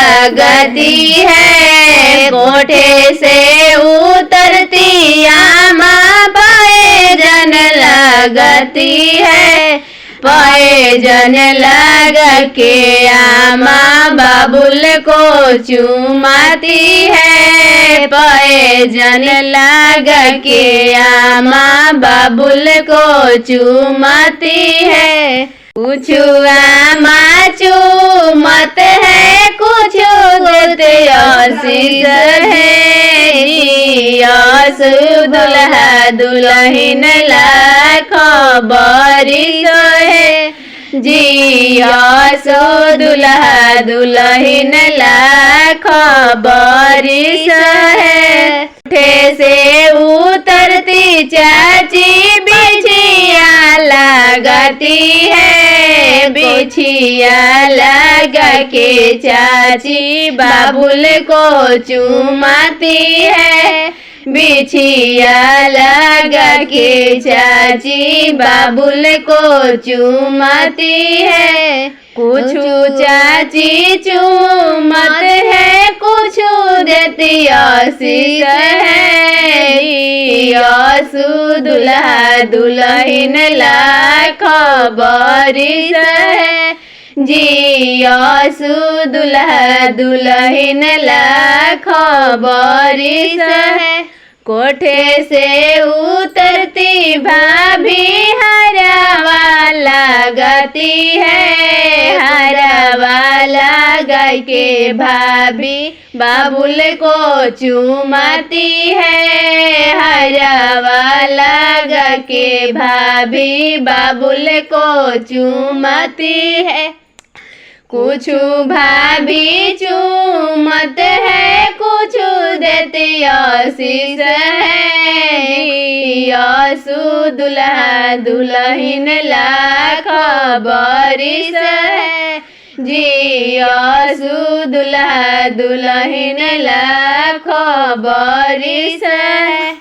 लगती है। कोठे से उतरती आमा पायजन लगती है। पायजन लग के आमा बाबुल को चूमाती है। पायजन लग के आमा बाबुल को चूमाती है। कुछ आमा चूमत है, कुछ देते आशीष है। जियासु दुल्हा दुल्हन लाखों बरिस है। जियासु दुल्हा दुल्हन लाखों बरिस है। कोठे से उतरती चाची बिछिया लगती है। बिछिया लगा के चाची बाबुल को चूमाती है। बिछिया लगा के चाची बाबुल को चूमाती है। कुछ चाची चूमत है, कुछ देती आशीष है। जियासु दुल्हा दुल्हन लाखों बरिस है। जियासु दुल्हा दुल्हन लाखों बरिस है। कोठे से उतरती भाभी हरवा लगती है। हरवा लग के भाभी बाबुल को चूमाती है। हरवा लग के भाभी बाबुल को चूमाती है। कुछ भाभी चूमत है, कुछ देती आशीष है। जियासु दुल्हा दुल्हन लाखों बरिस है। जियासु दुल्हा दुल्हन लाखों बरिस है।